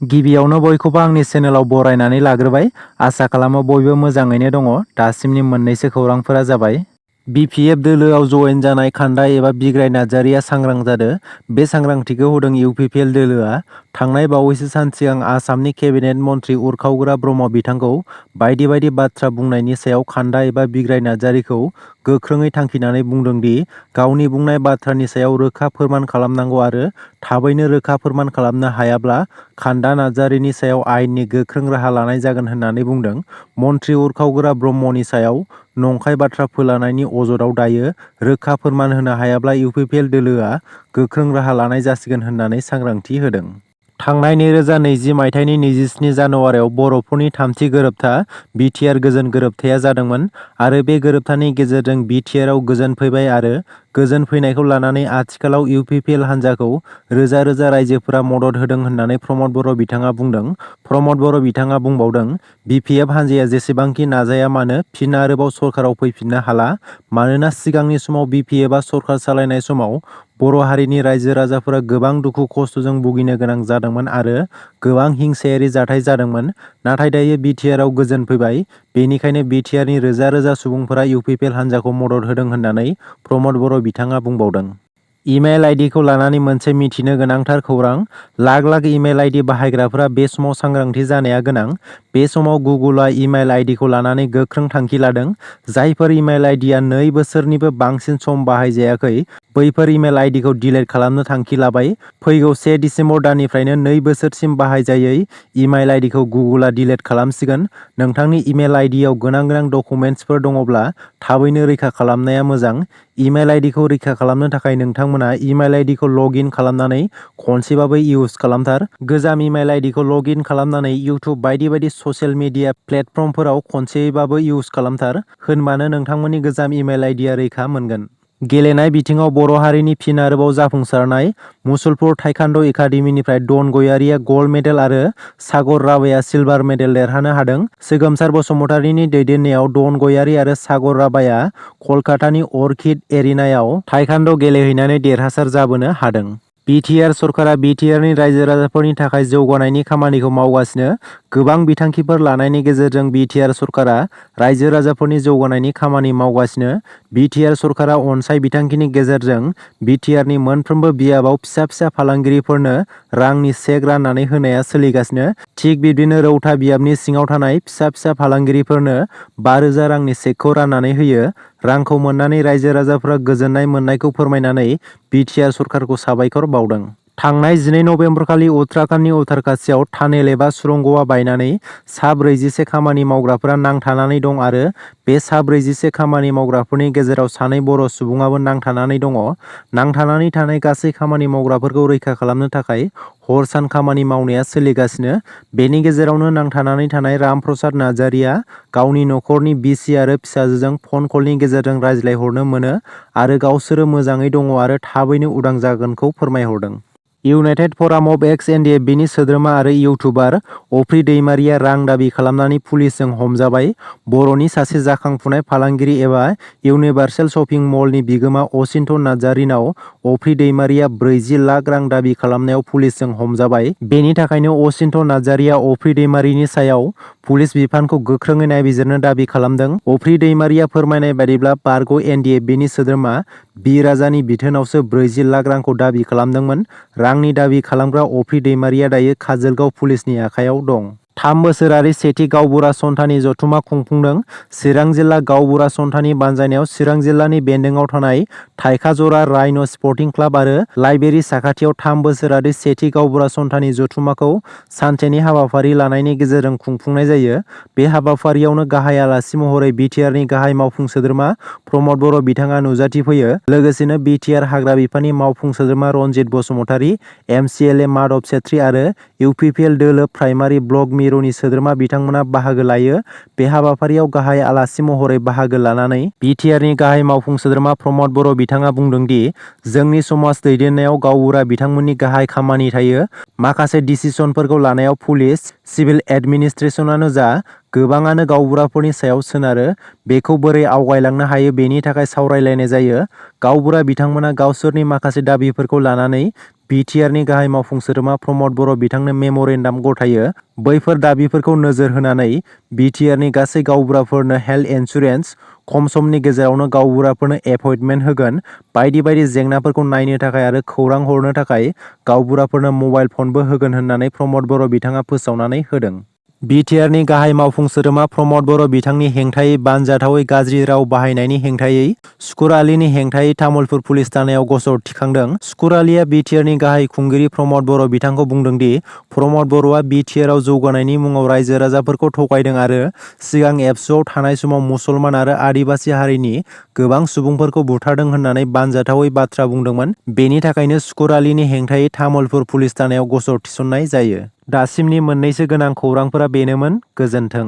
गिबियावनो बयखौबो आंनि चेनेलाव बरायनानै लाग्रोबाय। आसा खालामो बयबो मोजाङैनो दङ। दासिमनि मोननैसो खौरांफोरा जाबाय। बिपिएफ दोलोआव जयेन जानाय खान्दा एबा बिग्राय नार्जारिया सांग्रां जादों। बे सांग्रांथिखौ होदों इउपिपिएल दोलोआ। थांनाय बावैसो सान सिगां आसामनि केबिनेट मन्त्रि उरखावग्रा ब्रह्म बिथांखौ बायदि बायदि बाथ्रा बुंनायनि सायाव खान्दा एबा बिग्राय नार्जारिखौ गोख्रोङै थांखिनानै बुंदों दि गावनि बुंनाय बाथ्रानि सायाव रोखा फोरमान खालामनांगौ आरो थाबैनो रोखा फोरमान खालामनो हायाब्ला खान्दा नार्जारिनि सायाव आयेननि गोख्रों राहा लानाय जागोन होननानै बुंदों। मन्त्रि उरखावग्रा ब्रह्मनि सायाव नंखाय बाथ्रा फोलानायनि अजदआव दायो रोखा फोरमान होनो हायाब्ला इउपिपिएल दोलोआ गोख्रों राहा लानाय जासिगोन होननानै सांग्रांथि होदों। थांनाय 2020 मायथाइनि 27 जानुवारियाव बर'फोरनि थामथि गोरोबथा बिटिआर गोजोन गोरोबथाया जादोंमोन आरो बे गोरोबथानि गेजेरजों बिटिआरआव गोजोन फैबाय आरो गोजोन फैनायखौ लानानै आथिखालाव इउपिपिएल हान्जाखौ रोजा रोजा रायजोफोरा मदद होदों होननानै प्रमद बर' बिथाङा बुंदों। प्रमद बर' बिथाङा बुंबावदों, बिपिएफ हान्जाया जेसेबांखि नाजाया मानो फिन आरोबाव सरकाराव फैफिननो हाला। मानोना सिगांनि समाव बिपिएफआ सरकार सालायनाय समाव बर' हारिनि रायजो राजाफोरा गोबां दुखु खस्थ'जों भुगिनो गोनां जादोंमोन आरो गोबां हिंसायारि जाथाय जादोंमोन। नाथाय दायो बिटिआरआव गोजोन फैबाय। बेनिखायनो बिटिआरनि रोजा रोजा सुबुंफोरा इउपिपिएल हान्जाखौ मदद होदों होननानै प्रमद बर' बिथाङा बुंबावदों। इमेल आइडिखौ लानानै मोनसे मिथिनो गोनांथार खौरां। लाख लाख इमेल आइडि बाहायग्राफोरा बे समाव सांग्रांथि जानाया गोनां। बे समाव गुगोलआ इमेल आइडिखौ लानानै गोख्रों थांखि लादों। जायफोर इमेल आइडिया 2 बोसोरनिबो बांसिन सम बाहायजायाखै बैफोर इमेल आइडिखौ डिलीट खालामनो थांखि लाबाय। फैगौ 1 दिसेम्बर दाननिफ्रायनो 2 बोसोरसिम बाहायजायै इमेल आइडिखौ गुगोलआ डिलीट खालामसिगोन। नोंथांनि इमेल आइडियाव गोनां डकुमेन्टसफोर दङब्ला थाबैनो रैखा खालामनाया मोजां। इमेल आइडिखौ रैखा खालामनो थाखाय नोंथांमोना इमेल आइडिखौ लग इन खालामनानै खनसेबाबो इउज खालामथार। गोजाम इमेल आइडिखौ लग इन खालामनानै इउटुब बायदि बायदि ससियेल मिडिया प्लेटफर्मफोराव खनसेबाबो इउज खालामथार। होनबानो नोंथांमोननि गोजाम इमेल आइडिया रैखा मोनगोन। गेलेनाय बिथिङाव बर' हारिनि फिन आरोबाव जाफुंसारनाय। मुसलपुर टाइकान्ड' एकाडेमिनिफ्राय डन गयारिया गल्ड मेडेल आरो सागर राभाया सिलभार मेडेल देरहानो हादों। सोगोमसार बसुमतारीनि दैदेननायाव डन गयारि आरो सागर राभाया कलकातानि अर्किड एरिनायाव टाइकान्ड' गेलेहैनानै देरहासार जाबोनो हादों। बिटिआर सरकारा बिटिआरनि रायजो राजाफोरनि थाखाय जौगानायनि खामानिखौ मावगासिनो। गोबां बिथांखिफोर लानायनि गेजेरजों बिटिआर सरकारा रायजो राजाफोरनि जौगानायनि खामानि मावगासिनो। बिटिआर सरकारा अनसाय बिथांखिनि गेजेरजों बिटिआरनि मोनफ्रोमबो बियाबाव फिसा फिसा फालांगिरिफोरनो रांनि चेक राननानै होनाया सोलिगासिनो। थिग बिब्दिनो रौता बियाबनि सिङाव थानाय फिसा फिसा फालांगिरिफोरनो 5,000 रांनि चेकखौ राननानै होयो। रांखौ मोननानै रायजो राजाफोरा गोजोननाय मोननायखौ फोरमायनानै बिटिआर सरकारखौ साबायखर बावदों। थांनाय 12 नभेम्बरखालि उत्तराखन्डनि उत्तरकाशीआव टानेल एबा सुरंगआ बायनानै सा 41 खामानि मावग्राफोरा नांथानानै दं आरो बे सा 41 खामानि मावग्राफोरनि गेजेराव 2 बर' सुबुङाबो नांथानानै दङ। नांथानानै थानाय गासै खामानि मावग्राफोरखौ रैखा खालामनो थाखाय हर सान खामानि मावनाया सोलिगासिनो। बेनि गेजेरावनो नांथानानै थानाय राम प्रसाद नार्जारिया गावनि नखरनि बिसि आरो फिसाजोजों फन कलनि गेजेरजों रायज्लायहरनो मोनो आरो गावसोरो मोजाङै दङ आरो थाबैनो उदां जागोनखौ फोरमायहरदों। इउनाइटेड फराम अफ एक्स एनडिएफबिनि सोद्रोमा आरो इउटुबार अफ्रि दैमारिया रां दाबि खालामनानै पुलिसजों हमजाबाय। बर'नि सासे जाखांफुनाय फालांगिरि एबा इउनिभार्सेल शपिं मलनि बिगोमा अचिन्त नार्जारिनाव अफ्रि दैमारिया 40 लाख रां दाबि खालामनायाव पुलिसजों हमजाबाय। बेनि थाखायनो अचिन्त नार्जारिया अफ्रि दैमारिनि सायाव पुलिस बिफानखौ गोख्रोङै नायबिजिरनो दाबि खालामदों। अफ्रि दैमारिया फोरमायनाय बायदिब्ला बारग' एनडिएफबिनि सोद्रोमा बि राजानि बिथोनावसो 40 लाख रांखौ दाबि खालामदोंमोन। रांनि दाबि खालामग्रा अफ्रि दैमारिया दायो काजोलगाव पुलिसनि आखायाव दं। 3 बोसोरारि सेथि गावबुरा सन्थानि जथुमा खुंफुंदों। चिरां जिल्ला गावबुरा सन्थानि बानजायनायाव चिरां जिल्लानि बेन्दोंआव थानाय थाइखाजरा राइन' स्पर्टिं क्लाब आरो लाइब्रेरि साखाथियाव 3 बोसोरारि सेथि गावबुरा सन्थानि जथुमाखौ सानसेनि हाबाफारि लानायनि गेजेरजों खुंफुंनाय जायो। बे हाबाफारियावनो गाहाय आलासि महरै बिटिआरनि गाहाय मावफुं सोद्रोमा प्रमद बर' बिथाङा नुजाथिफैयो। लोगोसेनो बिटिआर हाग्रा बिफाननि मावफुं सोद्रोमा रनजित बसुमतारी, एमसिएलए माधव छेत्री आरो इउपिपिएल दोलो प्राइमारि ब्लक मिरुनि सोद्रोमा बिथांमोना बाहागो लायो। बे हाबाफारियाव गाहाय आलासि महरै बाहागो लानानै बिटिआरनि गाहाय मावफुं सोद्रोमा प्रमद बर' बिथाङा बुंदों दि जोंनि समाज दैदेननायाव गावबुरा बिथांमोननि गाहाय खामानि थायो। माखासे डिसिसनफोरखौ लानायाव पुलिस, सिभिल एडमिनिस्ट्रेसनानो जा गोबाङानो गावबुराफोरनि सायाव सोनारो। बेखौ बोरै आवगायलांनो हायो बेनि थाखाय सावरायलायनाय जायो। गावबुरा बिथांमोना गावसोरनि माखासे दाबिफोरखौ लानानै बिटिआरनि गाहाय मावफुं सोद्रोमा प्रमद बर' बिथांनो मेम'रेन्डाम गथायो। बैफोर दाबिफोरखौ नोजोर होनानै बिटिआरनि गासै गावबुराफोरनो हेल्थ इन्सुरेन्स, खम समनि गेजेरावनो गावबुराफोरनो एपइन्टमेन्ट होगोन, बायदि बायदि जेंनाफोरखौ नायनो थाखाय आरो खौरां हरनो थाखाय गावबुराफोरनो मबाइल फनबो होगोन होननानै प्रमद बर' बिथाङा फोसावनानै होदों। बिटिआरनि गाहाय मावफुं सोद्रोमा प्रमद बर' बिथांनि हेंथायै बानजाथावै गाज्रि राव बाहायनायनि हेंथायै सुकुर आलीनि हेंथायै तामुलपुर पुलिस थानायाव गसर थिखांदों। सुकुर आलीया बिटिआरनि गाहाय खुंगिरि प्रमद बर' बिथांखौ बुंदों दि प्रमद बर'आ बिटिआरआव जौगानायनि मुङाव रायजो राजाफोरखौ थगायदों आरो सिगां एबसुआव थानाय समाव मुसलमान आरो आदिबासि हारिनि गोबां सुबुंफोरखौ बुथारदों होननानै बानजाथावै बाथ्रा बुंदोंमोन। बेनि थाखायनो सुकुर आलीनि हेंथायै तामुलपुर पुलिस थानायाव गसर थिसननाय जायो। दासिमनि मोननैसो गोनां खौरांफोरा बेनोमोन। गोजोन्थों।